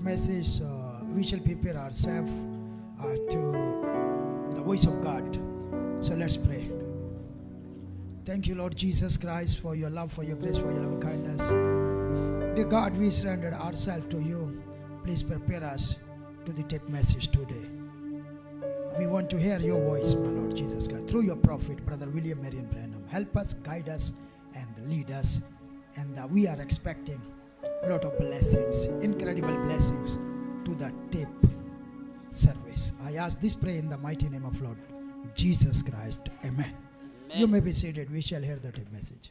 Message, we shall prepare ourselves to the voice of God. So let's pray. Thank you, Lord Jesus Christ, for your love, for your grace, for your loving kindness. Dear God, we surrender ourselves to you. Please prepare us to the tape message today. We want to hear your voice, my Lord Jesus Christ, through your prophet, Brother William Marion Branham. Help us, guide us, and lead us. And we are expecting a lot of blessings, incredible blessings to the tape service. I ask this prayer in the mighty name of Lord Jesus Christ. Amen. Amen. You may be seated. We shall hear the tape message.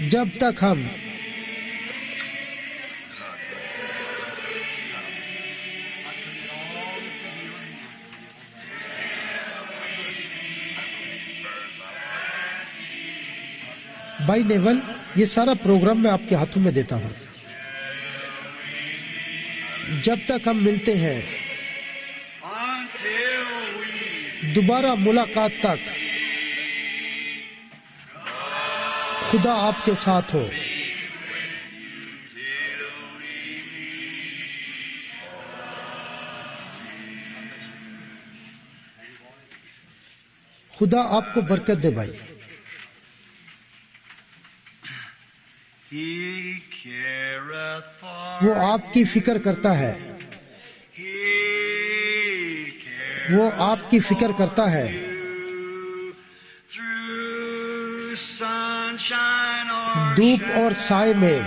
جب تک ہم بھائی نیول، یہ سارا programme میں آپ کے ہاتھوں میں دیتا ہوں. جب تک ہم ملتے ہیں، دوبارہ ملاقات تک، خدا آپ کے ساتھ ہو. خدا آپ کو برکت دے بھائی. وہ آپ کی فکر کرتا ہے، وہ آپ کی فکر کرتا ہے. دھوپ اور سائے میں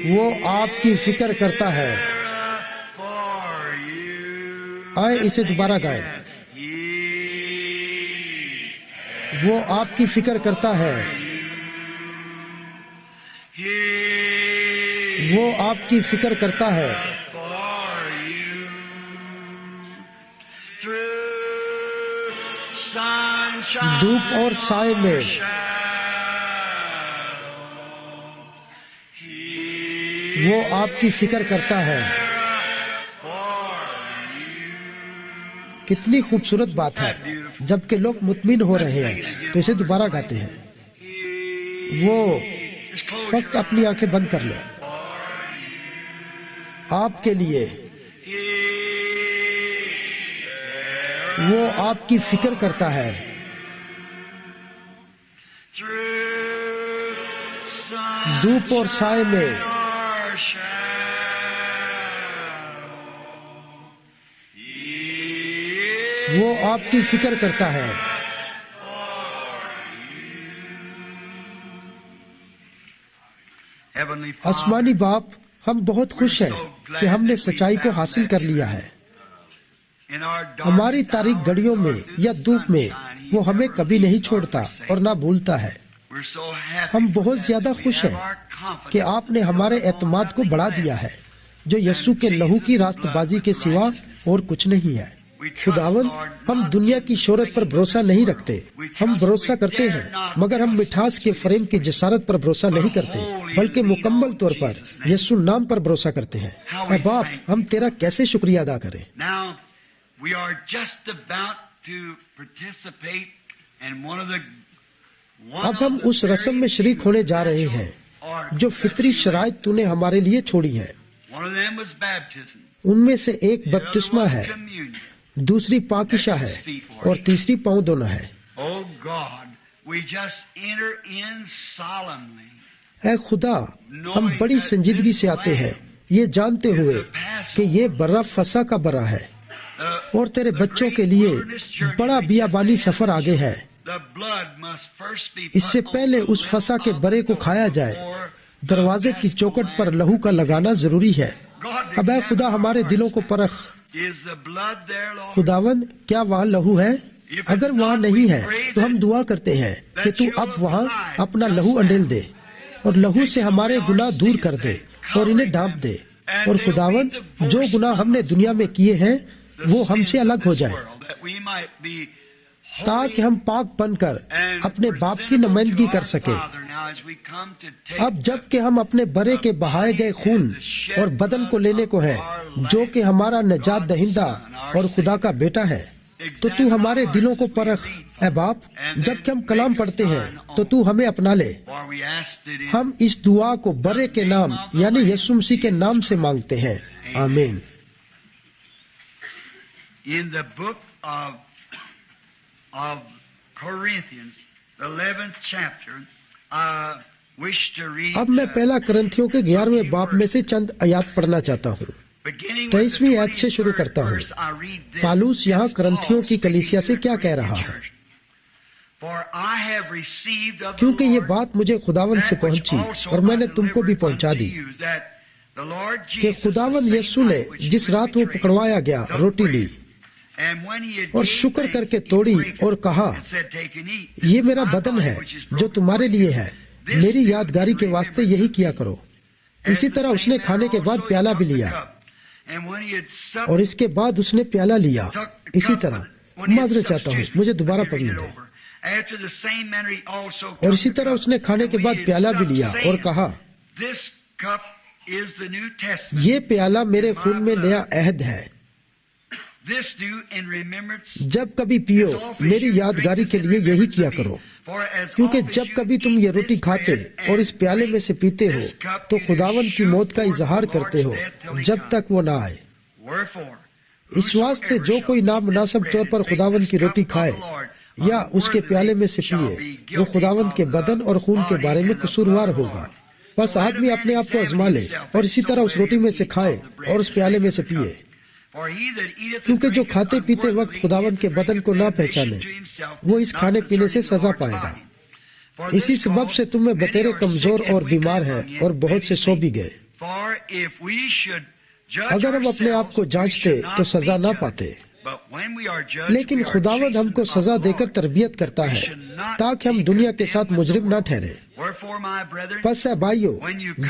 وہ آپ کی فکر کرتا ہے. آئے اسے دوبارہ گائیں. وہ آپ کی فکر کرتا ہے، وہ آپ کی فکر کرتا ہے. دھوپ اور سائے میں وہ آپ کی فکر کرتا ہے. کتنی خوبصورت بات ہے. جبکہ لوگ مطمئن ہو رہے ہیں تو اسے دوبارہ گاتے ہیں. وہ فقط اپنی آنکھیں بند کر لو. آپ کے لیے وہ آپ کی فکر کرتا ہے. دھوپ اور سائے میں وہ آپ کی فکر کرتا ہے. آسمانی باپ، ہم بہت خوش ہیں کہ ہم نے سچائی کو حاصل کر لیا ہے. ہماری تاریک گھڑیوں میں یا دھوپ میں وہ ہمیں کبھی نہیں چھوڑتا اور نہ بھولتا ہے. ہم بہت زیادہ خوش ہیں کہ آپ نے ہمارے اعتماد کو بڑھا دیا ہے، جو یسوع کے لہو کی راست بازی کے سوا اور کچھ نہیں ہے. خداوند، ہم دنیا کی شہرت پر بھروسہ نہیں رکھتے. ہم بھروسہ کرتے ہیں مگر ہم مٹھاس کے فریم کی جسارت پر بھروسہ نہیں کرتے، بلکہ مکمل طور پر یسوع نام پر بھروسہ کرتے ہیں. اے باپ، ہم تیرا کیسے شکریہ ادا کریں. اب ہم اس رسم میں شریک ہونے جا رہے ہیں جو فطری شرائط تو نے ہمارے لیے چھوڑی ہیں. ان میں سے ایک بپتسمہ ہے، دوسری پاکیزہ ہے اور تیسری پاؤں دھونا ہے. اے خدا، ہم بڑی سنجیدگی سے آتے ہیں یہ جانتے ہوئے کہ یہ برہ فسح کا برہ ہے اور تیرے بچوں کے لیے بڑا بیابانی سفر آگے ہے. اس سے پہلے اس فسح کے برے کو کھایا جائے، دروازے کی چوکٹ پر لہو کا لگانا ضروری ہے. اب اے خدا، ہمارے دلوں کو پرکھ. خداوند، کیا وہاں لہو ہے؟ اگر وہاں نہیں ہے تو ہم دعا کرتے ہیں کہ تو اب وہاں اپنا لہو انڈیل دے اور لہو سے ہمارے گناہ دور کر دے اور انہیں ڈھانپ دے. اور خداوند، جو گناہ ہم نے دنیا میں کیے ہیں وہ ہم سے الگ ہو جائیں تاکہ ہم پاک بن کر اپنے باپ کی نمائندگی کر سکیں. اب جب کہ ہم اپنے برے کے بہائے گئے خون اور بدن کو لینے کو ہے جو کہ ہمارا نجات دہندہ اور خدا کا بیٹا ہے، تو ہمارے دلوں کو پرکھ. اے باپ، جب کہ ہم کلام پڑھتے ہیں تو ہمیں اپنا لے. ہم اس دعا کو برے کے نام یعنی یسوع مسیح کے نام سے مانگتے ہیں. آمین. In the book of Corinthians, the 11th chapter, I wish to read. اب میں پہلا کرنتھیوں کے 11ویں باب میں سے چند آیات پڑھنا چاہتا ہوں. 23ویں آیت سے شروع کرتا ہوں. پالوس یہاں کرنتھیوں کی کلیسیا سے کیا کہہ رہا ہے؟ کیونکہ یہ بات مجھے خداوند سے پہنچی اور میں نے تم کو بھی پہنچا دی کہ خداوند یسوع نے جس رات وہ پکڑوایا گیا روٹی لی اور شکر کر کے توڑی اور کہا یہ میرا بدن ہے جو تمہارے لیے ہے، میری یادگاری کے واسطے یہی کیا کرو۔ اسی طرح اس نے کھانے کے بعد پیالہ بھی لیا، اور اس کے بعد اس نے پیالہ لیا اسی طرح۔ معذرت چاہتا ہوں، مجھے دوبارہ پڑھنے دیں۔ اور اسی طرح اس نے کھانے کے بعد پیالہ بھی لیا اور کہا یہ پیالہ میرے خون میں نیا عہد ہے، جب کبھی پیو میری یادگاری کے لیے یہی کیا کرو، کیونکہ جب کبھی تم یہ روٹی کھاتے اور اس پیالے میں سے پیتے ہو تو خداوند کی موت کا اظہار کرتے ہو جب تک وہ نہ آئے۔ اس واسطے جو کوئی نامناسب طور پر خداوند کی روٹی کھائے یا اس کے پیالے میں سے پیے وہ خداوند کے بدن اور خون کے بارے میں قصوروار ہوگا۔ بس آدمی اپنے آپ کو آزما لے اور اسی طرح اس روٹی میں سے کھائے اور اس پیالے میں سے پیے، کیونکہ جو کھاتے پیتے وقت خداوند کے بدن کو نہ پہچانے وہ اس کھانے پینے سے سزا پائے گا۔ اسی سبب سے تم میں بتیرے کمزور اور بیمار ہیں اور بہت سے سو بھی گئے۔ اگر ہم اپنے آپ کو جانچتے تو سزا نہ پاتے، لیکن خداوند ہم کو سزا دے کر تربیت کرتا ہے تاکہ ہم دنیا کے ساتھ مجرم نہ ٹھہرے۔ پس اے بھائیو،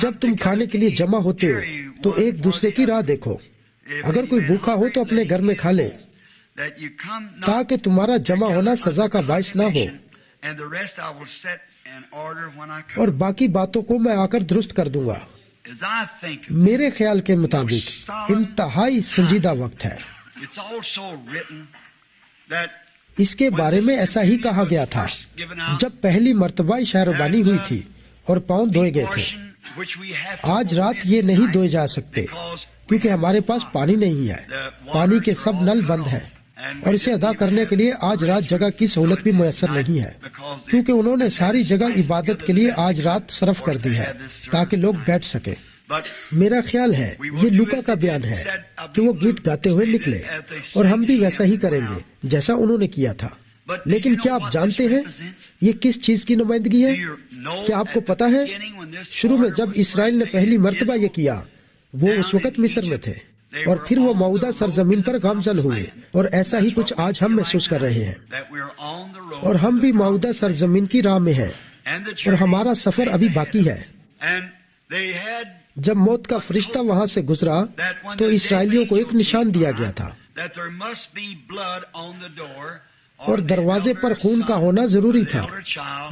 جب تم کھانے کے لیے جمع ہوتے ہو تو ایک دوسرے کی راہ دیکھو۔ اگر کوئی بھوکا ہو تو اپنے گھر میں کھا لے، تاکہ تمہارا جمع ہونا سزا کا باعث نہ ہو، اور باقی باتوں کو میں آ کر درست کر دوں گا۔ میرے خیال کے مطابق انتہائی سنجیدہ وقت ہے۔ اس کے بارے میں ایسا ہی کہا گیا تھا جب پہلی مرتبہ شہربانی ہوئی تھی اور پاؤں دھوئے گئے تھے۔ آج رات یہ نہیں دھوئے جا سکتے کیونکہ ہمارے پاس پانی نہیں ہے، پانی کے سب نل بند ہیں، اور اسے ادا کرنے کے لیے آج رات جگہ کی سہولت بھی میسر نہیں ہے، کیونکہ انہوں نے ساری جگہ عبادت کے لیے آج رات صرف کر دی ہے تاکہ لوگ بیٹھ سکے۔ میرا خیال ہے یہ لوکا کا بیان ہے کہ وہ گیت گاتے ہوئے نکلے، اور ہم بھی ویسا ہی کریں گے جیسا انہوں نے کیا تھا۔ لیکن کیا آپ جانتے ہیں یہ کس چیز کی نمائندگی ہے؟ کیا آپ کو پتا ہے شروع میں جب اسرائیل نے پہلی مرتبہ یہ کیا وہ اس وقت مصر میں تھے، اور پھر وہ موعودہ سرزمین پر گامزن ہوئے، اور ایسا ہی کچھ آج ہم محسوس کر رہے ہیں، اور ہم بھی موعودہ سرزمین کی راہ میں ہیں، اور ہمارا سفر ابھی باقی ہے۔ جب موت کا فرشتہ وہاں سے گزرا تو اسرائیلیوں کو ایک نشان دیا گیا تھا، اور دروازے پر خون کا ہونا ضروری تھا،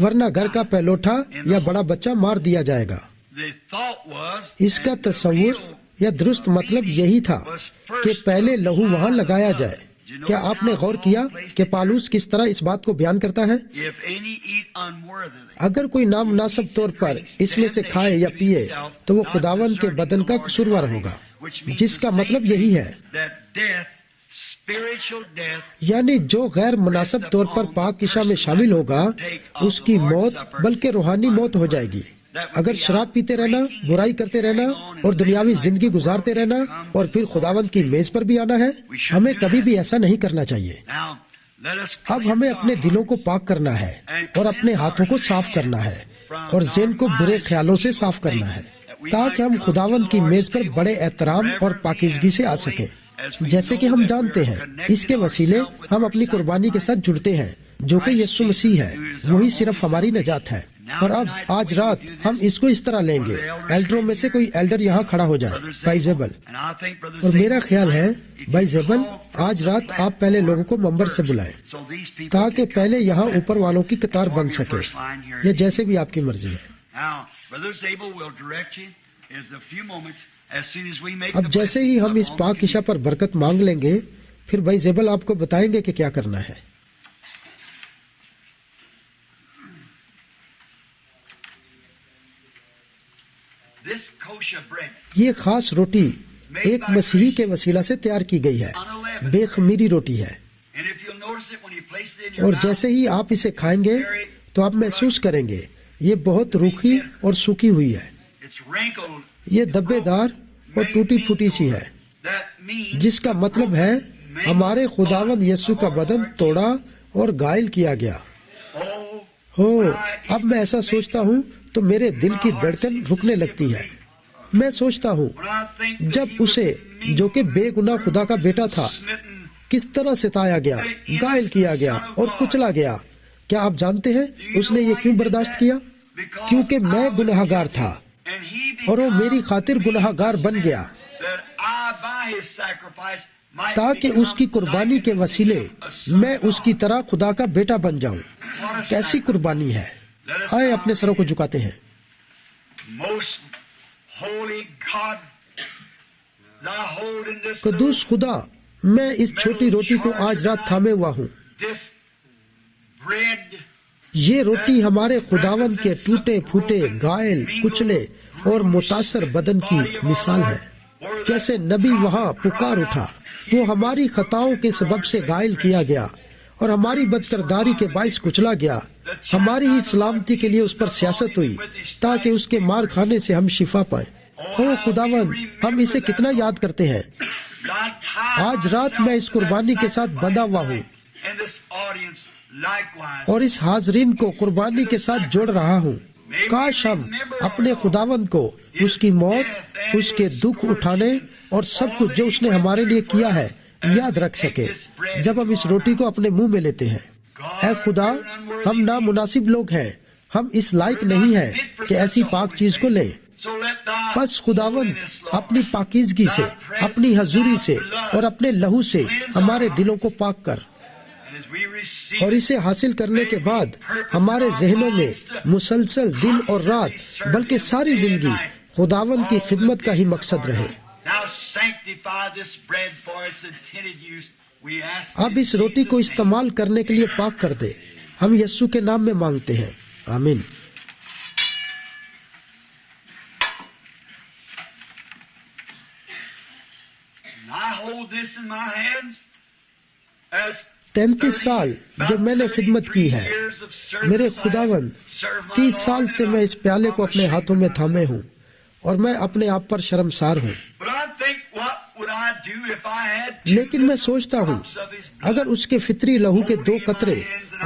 ورنہ گھر کا پہلوٹا یا بڑا بچہ مار دیا جائے گا۔ اس کا تصور یا درست مطلب یہی تھا کہ پہلے لہو وہاں لگایا جائے۔ کیا آپ نے غور کیا کہ پالوس کس طرح اس بات کو بیان کرتا ہے؟ اگر کوئی نامناسب طور پر اس میں سے کھائے یا پیے تو وہ خداوند کے بدن کا قصوروار ہوگا، جس کا مطلب یہی ہے یعنی جو غیر مناسب طور پر پاک عشاء میں شامل ہوگا اس کی موت بلکہ روحانی موت ہو جائے گی۔ اگر شراب پیتے رہنا، برائی کرتے رہنا اور دنیاوی زندگی گزارتے رہنا اور پھر خداوند کی میز پر بھی آنا ہے، ہمیں کبھی بھی ایسا نہیں کرنا چاہیے۔ اب ہمیں اپنے دلوں کو پاک کرنا ہے اور اپنے ہاتھوں کو صاف کرنا ہے اور ذہن کو برے خیالوں سے صاف کرنا ہے، تاکہ ہم خداوند کی میز پر بڑے احترام اور پاکیزگی سے آ سکیں۔ جیسے کہ ہم جانتے ہیں اس کے وسیلے ہم اپنی قربانی کے ساتھ جڑتے ہیں جو کہ یسوع مسیح ہے، وہی صرف ہماری نجات ہے۔ اور اب آج رات ہم اس کو اس طرح لیں گے، ایلڈروں میں سے کوئی ایلڈر یہاں کھڑا ہو جائے، بھائی زیبل۔ اور میرا خیال ہے بھائی زیبل آج رات آپ پہلے لوگوں کو ممبر سے بلائیں تاکہ پہلے یہاں اوپر والوں کی قطار بن سکے، یا جیسے بھی آپ کی مرضی ہے۔ اب جیسے ہی ہم اس پاک عشاء پر برکت مانگ لیں گے پھر بھائی زیبل آپ کو بتائیں گے کہ کیا کرنا ہے۔ یہ خاص روٹی ایک مسیحی کے وسیلہ سے تیار کی گئی ہے، بے خمیری روٹی ہے، اور جیسے ہی آپ اسے کھائیں گے تو آپ محسوس کریں گے یہ بہت روکھی اور سوکھی ہوئی ہے، یہ دبے دار اور ٹوٹی پھوٹی سی ہے، جس کا مطلب ہے ہمارے خداوند یسوع کا بدن توڑا اور گائل کیا گیا۔ ہو اب میں ایسا سوچتا ہوں تو میرے دل کی دھڑکن رکنے لگتی ہے۔ میں سوچتا ہوں جب اسے جو کہ بے گناہ خدا کا بیٹا تھا کس طرح ستایا گیا، گائل کیا گیا اور کچلا گیا۔ کیا آپ جانتے ہیں اس نے یہ کیوں برداشت کیا؟ کیونکہ میں گناہ گار تھا اور وہ میری خاطر گناہ گار بن گیا، تاکہ اس کی قربانی کے وسیلے میں اس کی طرح خدا کا بیٹا بن جاؤں۔ کیسی قربانی ہے! آئے اپنے سروں کو جھکاتے ہیں۔ قدوس خدا، میں اس چھوٹی روٹی کو آج رات تھامے ہوا ہوں۔ یہ روٹی ہمارے خداوند کے ٹوٹے پھوٹے، گائل، کچلے اور متاثر بدن کی مثال ہے۔ جیسے نبی وہاں پکار اٹھا، وہ ہماری خطاؤں کے سبب سے گائل کیا گیا اور ہماری بدکرداری کے باعث کچلا گیا۔ ہماری ہی سلامتی کے لیے اس پر سیاست ہوئی تاکہ اس کے مار کھانے سے ہم شفا پائیں۔ او خداوند، ہم اسے کتنا یاد کرتے ہیں۔ آج رات میں اس قربانی کے ساتھ بندھا ہوا ہوں اور اس حاضرین کو قربانی کے ساتھ جوڑ رہا ہوں۔ کاش ہم اپنے خداوند کو اس کی موت، اس کے دکھ اٹھانے اور سب کچھ جو اس نے ہمارے لیے کیا ہے یاد رکھ سکے جب ہم اس روٹی کو اپنے منہ میں لیتے ہیں۔ اے خدا، ہم نامناسب لوگ ہیں، ہم اس لائق نہیں ہیں کہ ایسی پاک چیز کو لیں۔ پس خداوند اپنی پاکیزگی سے، اپنی حضوری سے اور اپنے لہو سے ہمارے دلوں کو پاک کر، اور اسے حاصل کرنے کے بعد ہمارے ذہنوں میں مسلسل دن اور رات بلکہ ساری زندگی خداوند کی خدمت کا ہی مقصد رہے۔ اب اس روٹی کو استعمال کرنے کے لیے پاک کر دے، ہم یسوع کے نام میں مانگتے ہیں، آمین۔ I hold this in my hands as 33 سال جو میں نے خدمت کی ہے، میرے خداوند 30 سال سے میں اس پیالے کو اپنے ہاتھوں میں تھامے ہوں اور میں اپنے آپ پر شرمسار ہوں۔ لیکن میں سوچتا ہوں اگر اس کے فطری لہو کے 2 قطرے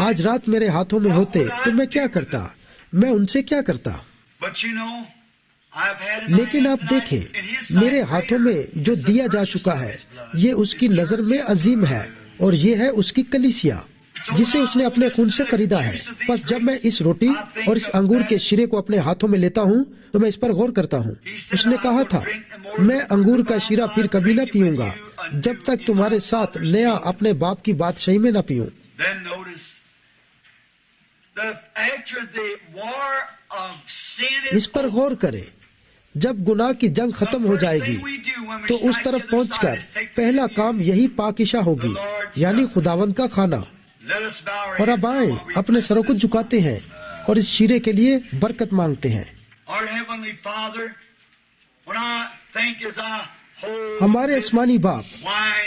آج رات میرے ہاتھوں میں ہوتے تو میں کیا کرتا، میں ان سے کیا کرتا۔ لیکن آپ دیکھیں، میرے ہاتھوں میں جو دیا جا چکا ہے یہ اس کی نظر میں عظیم ہے، اور یہ ہے اس کی کلیسیا جسے اس نے اپنے خون سے خریدا ہے۔ بس جب میں اس روٹی اور اس انگور کے شیرے کو اپنے ہاتھوں میں لیتا ہوں تو میں اس پر غور کرتا ہوں۔ اس نے کہا تھا، میں انگور کا شیرہ پھر کبھی نہ پیوں گا جب تک تمہارے ساتھ نیا اپنے باپ کی بادشاہی میں نہ پیوں۔ اس پر غور کریں، جب گناہ کی جنگ ختم ہو جائے گی تو اس طرف پہنچ کر پہلا کام یہی پاکیزہ ہوگی، یعنی خداوند کا کھانا۔ اور اب آئیں اپنے سروں کو جھکاتے ہیں اور اس شیرے کے لیے برکت مانگتے ہیں۔ ہمارے آسمانی باپ،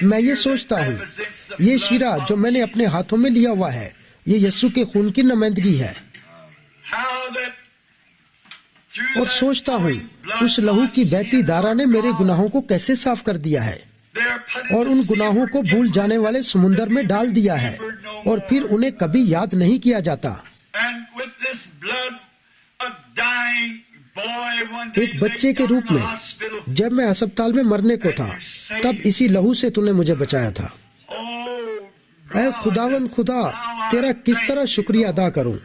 میں یہ سوچتا ہوں یہ شیرہ جو میں نے اپنے ہاتھوں میں لیا ہوا ہے یہ یسوع کے خون کی نمائندگی ہے، اور سوچتا ہوں اس لہو کی بہتی دھارا نے میرے گناہوں کو کیسے صاف کر دیا ہے اور ان گناہوں کو بھول جانے والے سمندر میں ڈال دیا ہے، اور پھر انہیں کبھی یاد نہیں کیا جاتا۔ ایک بچے کے روپ میں جب میں ہسپتال میں مرنے کو تھا تب اسی لہو سے تو نے مجھے بچایا تھا۔ اے خداوند خدا، تیرا کس طرح شکریہ ادا کروں۔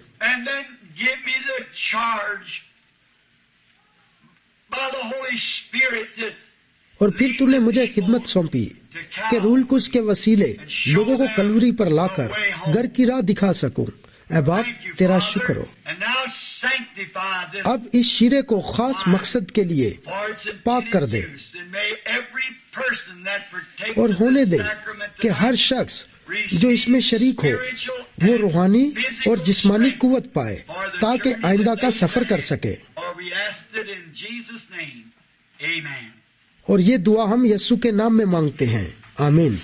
اور پھر تو نے مجھے خدمت سونپی کہ روح القدس کے وسیلے لوگوں کو کلوری پر لا کر گھر کی راہ دکھا سکوں۔ اے باپ، تیرا شکر ہو۔ اب اس شیرے کو خاص مقصد کے لیے پاک کر دے اور ہونے دے کہ ہر شخص جو اس میں شریک ہو وہ روحانی اور جسمانی قوت پائے تاکہ آئندہ کا سفر کر سکے۔ اور یہ دعا ہم یسوع کے نام میں مانگتے ہیں، آمین۔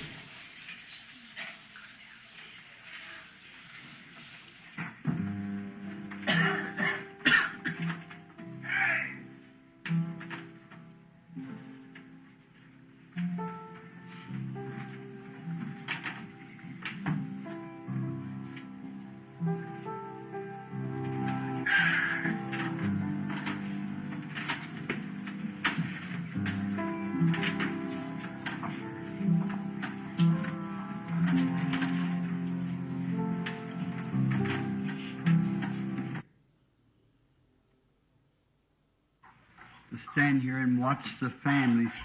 to stand here and watch the families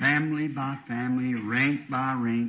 Family by family, rank by rank,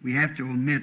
We have to omit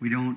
We don't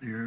they're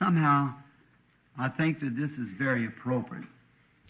Somehow, I think that this is very appropriate.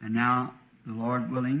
and now, the Lord willing,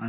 I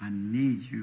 I need you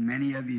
many of you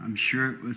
I'm sure it was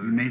we may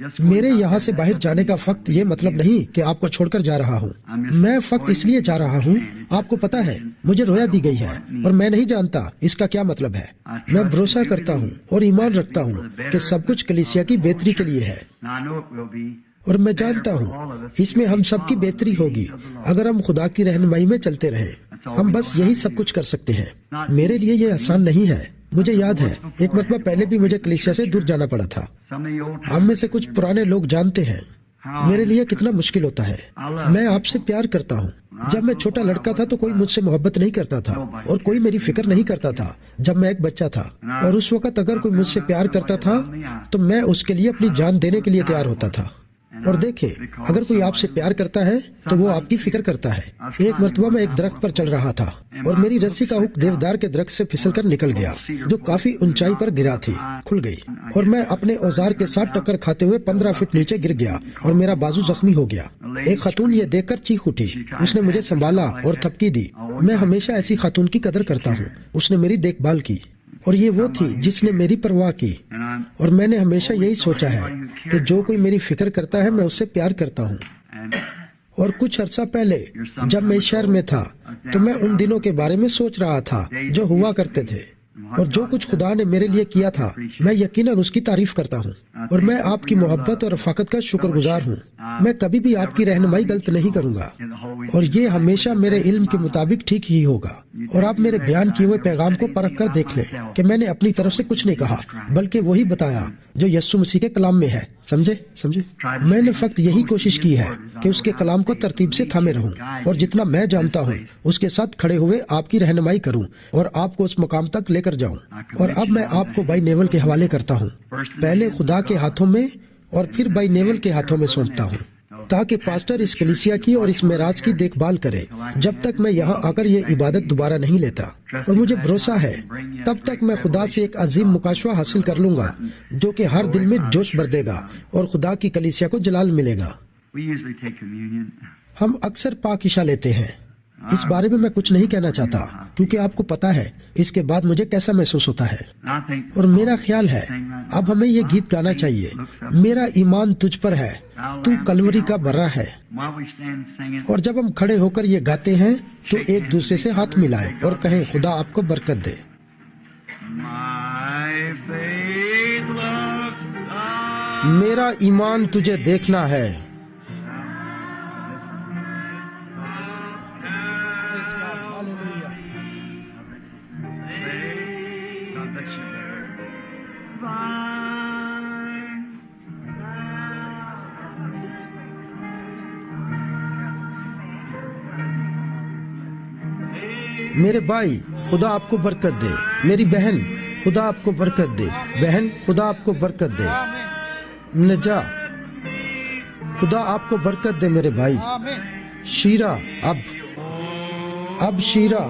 میرے یہاں سے باہر جانے کا فقط یہ مطلب نہیں کہ آپ کو چھوڑ کر جا رہا ہوں. میں فقط اس لیے جا رہا ہوں، آپ کو پتا ہے مجھے رویا دی گئی ہے اور میں نہیں جانتا اس کا کیا مطلب ہے. میں بھروسہ کرتا ہوں اور ایمان رکھتا ہوں کہ سب کچھ کلیسیا کی بہتری کے لیے ہے، اور میں جانتا ہوں اس میں ہم سب کی بہتری ہوگی اگر ہم خدا کی رہنمائی میں چلتے رہیں. ہم بس یہی سب کچھ کر سکتے ہیں. میرے لیے یہ آسان نہیں ہے. مجھے یاد ہے ایک مرتبہ پہلے بھی مجھے کلیسیا سے دور جانا پڑا تھا. ہم میں سے کچھ پرانے لوگ جانتے ہیں میرے لیے کتنا مشکل ہوتا ہے. میں آپ سے پیار کرتا ہوں. جب میں چھوٹا لڑکا تھا تو کوئی مجھ سے محبت نہیں کرتا تھا اور کوئی میری فکر نہیں کرتا تھا جب میں ایک بچہ تھا. اور اس وقت اگر کوئی مجھ سے پیار کرتا تھا تو میں اس کے لیے اپنی جان دینے کے لیے تیار ہوتا تھا. اور دیکھیں اگر کوئی آپ سے پیار کرتا ہے تو وہ آپ کی فکر کرتا ہے. ایک مرتبہ میں ایک درخت پر چل رہا تھا اور میری رسی کا ہک دیودار کے درخت سے پھسل کر نکل گیا جو کافی اونچائی پر گرا تھی، کھل گئی اور میں اپنے اوزار کے ساتھ ٹکر کھاتے ہوئے 15 فٹ نیچے گر گیا اور میرا بازو زخمی ہو گیا. ایک خاتون یہ دیکھ کر چیخ اٹھی. اس نے مجھے سنبھالا اور تھپکی دی. میں ہمیشہ ایسی خاتون کی قدر کرتا ہوں. اس نے میری دیکھ بھال کی اور یہ وہ تھی جس نے میری پرواہ کی. اور میں نے ہمیشہ یہی سوچا ہے کہ جو کوئی میری فکر کرتا ہے میں اس سے پیار کرتا ہوں. اور کچھ عرصہ پہلے جب میں اس شہر میں تھا تو میں ان دنوں کے بارے میں سوچ رہا تھا جو ہوا کرتے تھے اور جو کچھ خدا نے میرے لیے کیا تھا. میں یقیناً اس کی تعریف کرتا ہوں اور میں آپ کی محبت اور رفاقت کا شکر گزار ہوں. میں کبھی بھی آپ کی رہنمائی غلط نہیں کروں گا اور یہ ہمیشہ میرے علم کے مطابق ٹھیک ہی ہوگا. اور آپ میرے بیان کیے ہوئے پیغام کو پرکھ کر دیکھ لیں کہ میں نے اپنی طرف سے کچھ نہیں کہا بلکہ وہی بتایا جو یسوع مسیح کے کلام میں ہے. سمجھے؟ میں نے فقط یہی کوشش کی ہے کہ اس کے کلام کو ترتیب سے تھامے رہوں اور جتنا میں جانتا ہوں اس کے ساتھ کھڑے ہوئے آپ کی رہنمائی کروں اور آپ کو اس مقام تک لے کر جاؤں. اور اب میں آپ کو بائی نیول کے حوالے کرتا ہوں. پہلے خدا کے ہاتھوں میں اور پھر بائی نیول کے ہاتھوں میں سونپتا ہوں تاکہ پاسٹر اس کلیسیا کی اور اس معراج کی دیکھ بھال کرے جب تک میں یہاں آ کر یہ عبادت دوبارہ نہیں لیتا. اور مجھے بھروسہ ہے تب تک میں خدا سے ایک عظیم مکاشفہ حاصل کر لوں گا جو کہ ہر دل میں جوش بھر دے گا اور خدا کی کلیسیا کو جلال ملے گا. ہم اکثر پاک عشاء لیتے ہیں. اس بارے میں کچھ نہیں کہنا چاہتا کیونکہ آپ کو پتا ہے اس کے بعد مجھے کیسا محسوس ہوتا ہے. اور میرا خیال ہے اب ہمیں یہ گیت گانا چاہیے. میرا ایمان تجھ پر ہے، تو کلوری کا برا ہے. اور جب ہم کھڑے ہو کر یہ گاتے ہیں تو ایک دوسرے سے ہاتھ ملائیں اور کہیں خدا آپ کو برکت دے. میرا ایمان تجھے دیکھنا ہے. Praise God. Hallelujah. میرے بھائی خدا آپ کو برکت دے. میری بہن خدا آپ کو برکت دے. بہن خدا آپ کو برکت دے. نجا خدا آپ کو برکت دے. میرے بھائی شیرہ اب شیرہ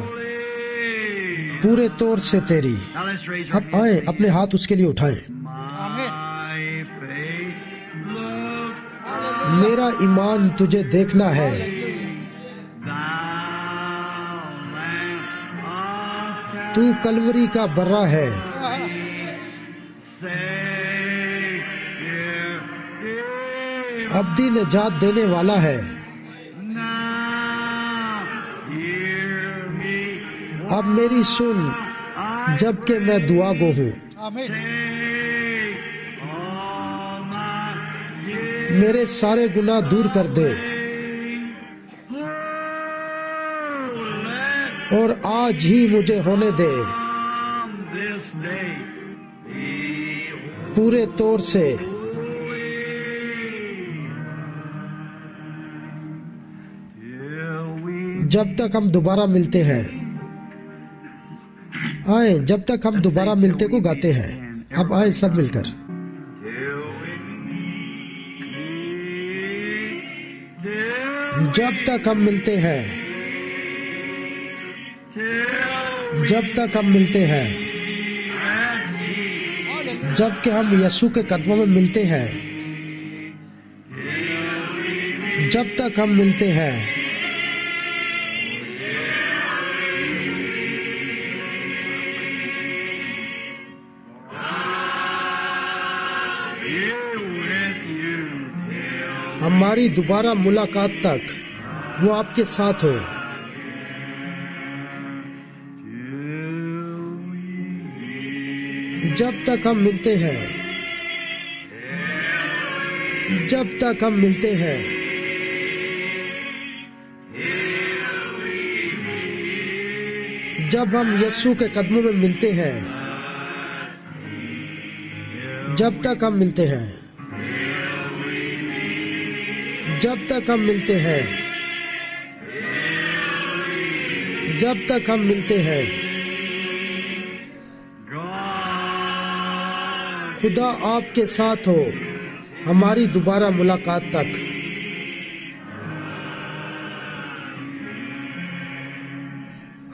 پورے طور سے تیری. اب آئیں اپنے ہاتھ اس کے لیے اٹھائیں. میرا ایمان تجھے دیکھنا ہے. تو کلوری کا برا ہے. ابدی نجات دینے والا ہے. اب میری سن جب کہ میں دعا گو ہوں. میرے سارے گناہ دور کر دے اور آج ہی مجھے ہونے دے پورے طور سے. جب تک ہم دوبارہ ملتے ہیں آئیں جب تک ہم دوبارہ ملتے کو گاتے ہیں. اب آئیں سب مل کر. جب تک ہم ملتے ہیں جب تک ہم ملتے ہیں جب کہ ہم یسوع کے قدموں میں ملتے ہیں جب تک ہم ملتے ہیں ہماری دوبارہ ملاقات تک وہ آپ کے ساتھ ہو. جب تک ہم ملتے ہیں، جب تک ہم ملتے ہیں، جب ہم یسوع کے قدموں میں ملتے ہیں، جب تک ہم ملتے ہیں، جب تک ہم ملتے ہیں، جب تک ہم ملتے ہیں. خدا آپ کے ساتھ ہو ہماری دوبارہ ملاقات تک.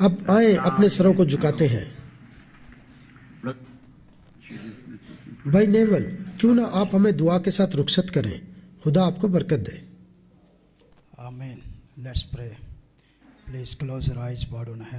اب آئیں اپنے سروں کو جھکاتے ہیں. بھائی نیول، کیوں نہ آپ ہمیں دعا کے ساتھ رخصت کریں. خدا آپ کو برکت دے. Amen. Let's pray. Please close your eyes, bowed on head.